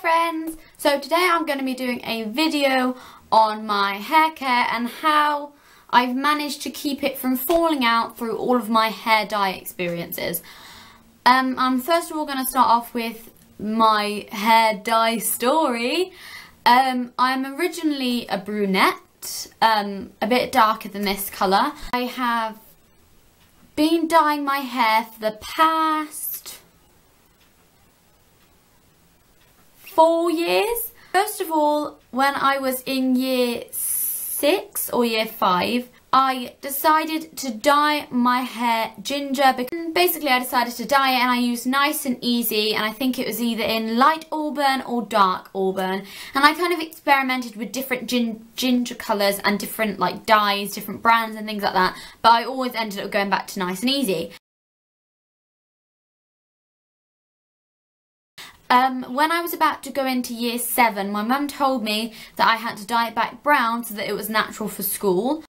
friends! So today I'm going to be doing a video on my hair care and how I've managed to keep it from falling out through all of my hair dye experiences. I'm first of all going to start off with my hair dye story. I'm originally a brunette, a bit darker than this colour. I have been dyeing my hair for the past 4 years. First of all, when I was in year 6 or year 5, I decided to dye my hair ginger. Basically, I decided to dye it and I used Nice and Easy, and I think it was either in light auburn or dark auburn. And I kind of experimented with different ginger colours and different like dyes, different brands and things like that. But I always ended up going back to Nice and Easy. When I was about to go into year 7, my mum told me that I had to dye it back brown so that it was natural for school.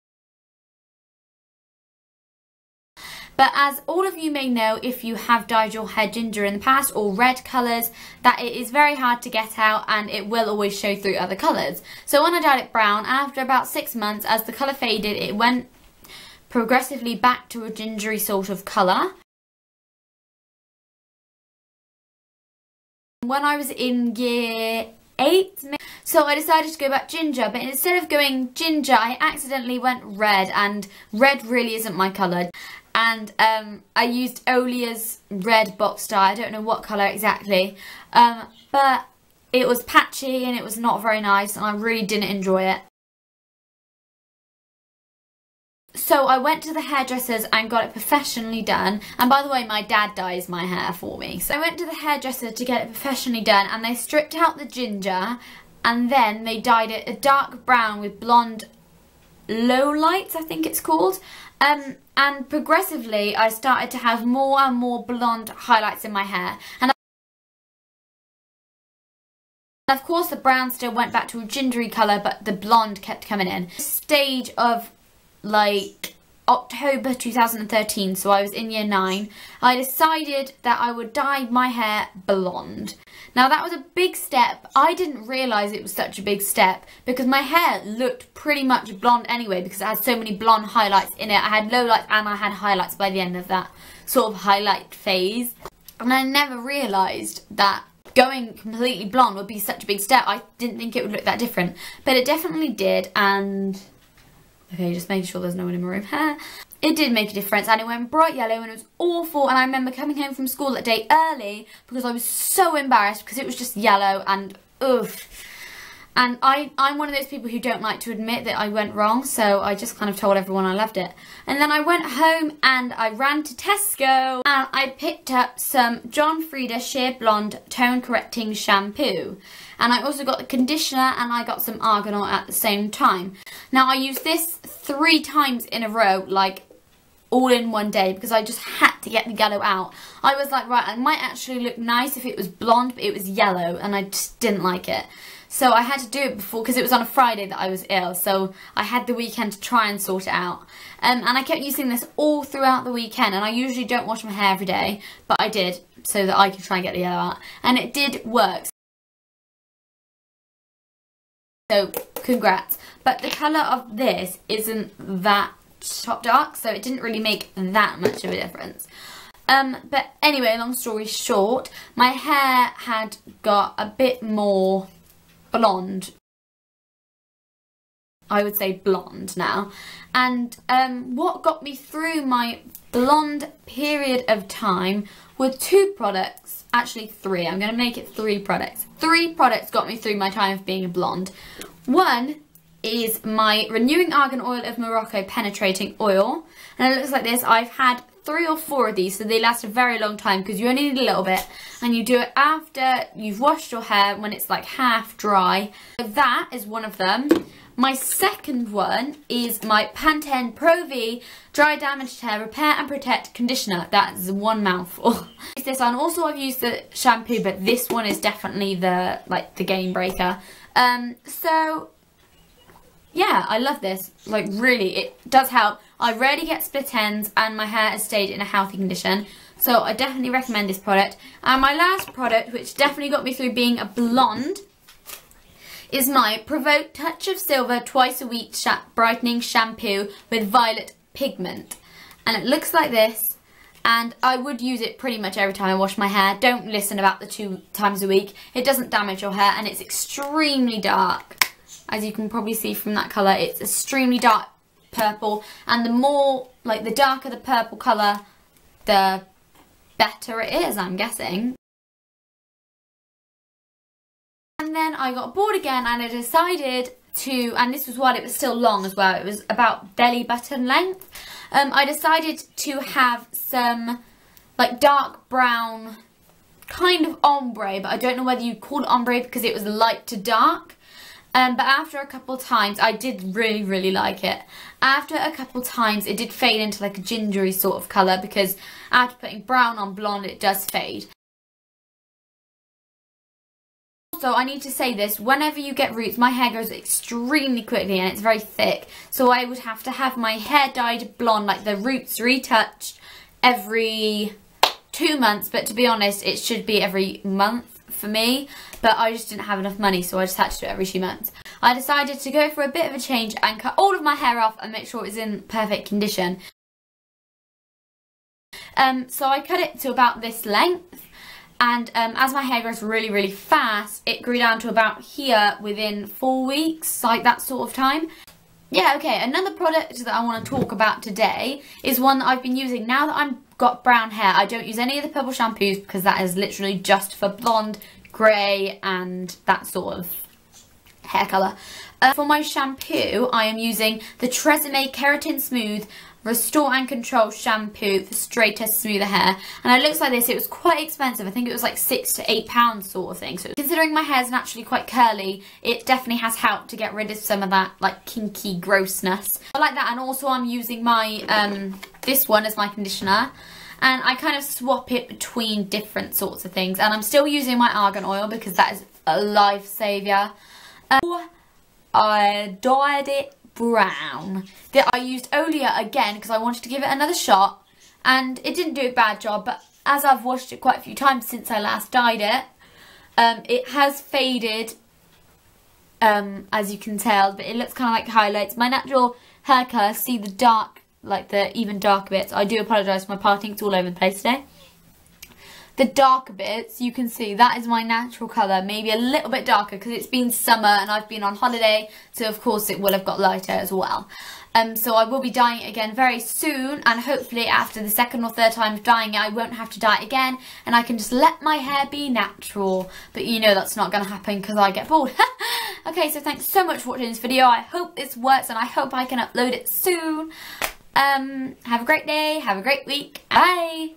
But as all of you may know, if you have dyed your hair ginger in the past or red colours, that it is very hard to get out and it will always show through other colours. So when I dyed it brown, after about 6 months, as the colour faded, it went progressively back to a gingery sort of colour. When I was in year 8, so I decided to go back ginger, but instead of going ginger, I accidentally went red, and red really isn't my colour. And I used Olia's red box dye. I don't know what colour exactly, but it was patchy and it was not very nice, and I really didn't enjoy it. So I went to the hairdressers and got it professionally done. And by the way, my dad dyes my hair for me. So I went to the hairdresser to get it professionally done, and they stripped out the ginger and then they dyed it a dark brown with blonde lowlights, I think it's called. And progressively I started to have more and more blonde highlights in my hair. And of course the brown still went back to a gingery colour, but the blonde kept coming in. Stage of like October 2013, so I was in year 9, I decided that I would dye my hair blonde. Now that was a big step. I didn't realise it was such a big step because my hair looked pretty much blonde anyway because it had so many blonde highlights in it. I had lowlights and I had highlights by the end of that sort of highlight phase. And I never realised that going completely blonde would be such a big step. I didn't think it would look that different, but it definitely did. And okay, just making sure there's no one in my room. It did make a difference, and it went bright yellow and it was awful. And I remember coming home from school that day early because I was so embarrassed because it was just yellow and oof. And I'm one of those people who don't like to admit that I went wrong, so I just kind of told everyone I loved it. And then I went home and I ran to Tesco and I picked up some John Frieda Sheer Blonde Tone Correcting Shampoo. And I also got the conditioner and I got some argan at the same time. Now I used this 3 times in a row, like all in one day, because I just had to get the yellow out. I was like, right, it might actually look nice if it was blonde, but it was yellow and I just didn't like it. So I had to do it before, because it was on a Friday that I was ill, so I had the weekend to try and sort it out. And I kept using this all throughout the weekend, and I usually don't wash my hair every day, but I did, so that I could try and get the yellow out. And it did work. So, congrats. But the colour of this isn't that top dark, so it didn't really make that much of a difference. But anyway, long story short, my hair had got a bit more blonde. I would say blonde now. And what got me through my blonde period of time were 2 products. Actually 3. I'm going to make it 3 products. 3 products got me through my time of being a blonde. One is my Renewing Argan Oil of Morocco Penetrating Oil. And it looks like this. I've had 3 or 4 of these, so they last a very long time because you only need a little bit, and you do it after you've washed your hair when it's like half dry. So that is one of them. My second one is my Pantene Pro V Dry Damaged Hair Repair and Protect Conditioner. That's one mouthful. This one. Also, I've used the shampoo, but this one is definitely the game breaker. So yeah, I love this. Like, really, it does help. I rarely get split ends and my hair has stayed in a healthy condition. So I definitely recommend this product. And my last product, which definitely got me through being a blonde, is my Provoke Touch of Silver Twice a Week Brightening Shampoo with Violet Pigment. And it looks like this. And I would use it pretty much every time I wash my hair. Don't listen about the 2 times a week. It doesn't damage your hair, and it's extremely dark. As you can probably see from that colour, it's extremely dark purple. And the more, like the darker the purple colour, the better it is, I'm guessing. And then I got bored again and I decided to, and this was while it was still long as well, it was about belly button length. I decided to have some like dark brown kind of ombre, but I don't know whether you'd call it ombre because it was light to dark. But after a couple times, I did really like it. After a couple times, it did fade into like a gingery sort of colour because after putting brown on blonde, it does fade. Also, I need to say this, whenever you get roots, my hair grows extremely quickly and it's very thick. So I would have to have my hair dyed blonde, like the roots retouched every 2 months. But to be honest, it should be every month for me, but I just didn't have enough money, so I just had to do it every 2 months. I decided to go for a bit of a change and cut all of my hair off and make sure it was in perfect condition. So I cut it to about this length, and as my hair grows really fast, it grew down to about here within 4 weeks, like that sort of time. Yeah, okay, another product that I want to talk about today is one that I've been using now that I've got brown hair. I don't use any of the purple shampoos because that is literally just for blonde, grey and that sort of hair colour. For my shampoo, I am using the Tresemme Keratin Smooth Restore and Control Shampoo for straighter, smoother hair. And it looks like this. It was quite expensive. I think it was like £6 to £8 sort of thing. So considering my hair is naturally quite curly, it definitely has helped to get rid of some of that like kinky grossness. I like that. And also I'm using my this one as my conditioner. And I kind of swap it between different sorts of things. And I'm still using my argan oil because that is a lifesaver. I dyed it brown. I used Olia again because I wanted to give it another shot, and it didn't do a bad job, but as I've washed it quite a few times since I last dyed it, it has faded, as you can tell, but it looks kind of like highlights. My natural hair colour, see the dark, like the even darker bits. I do apologise for my parting, it's all over the place today. The darker bits, you can see, that is my natural colour, maybe a little bit darker because it's been summer and I've been on holiday, so of course it will have got lighter as well. So I will be dyeing it again very soon, and hopefully after the 2nd or 3rd time of dyeing it, I won't have to dye it again, and I can just let my hair be natural. But you know that's not going to happen because I get bored. Okay, so thanks so much for watching this video. I hope this works and I hope I can upload it soon. Have a great day, have a great week. Bye!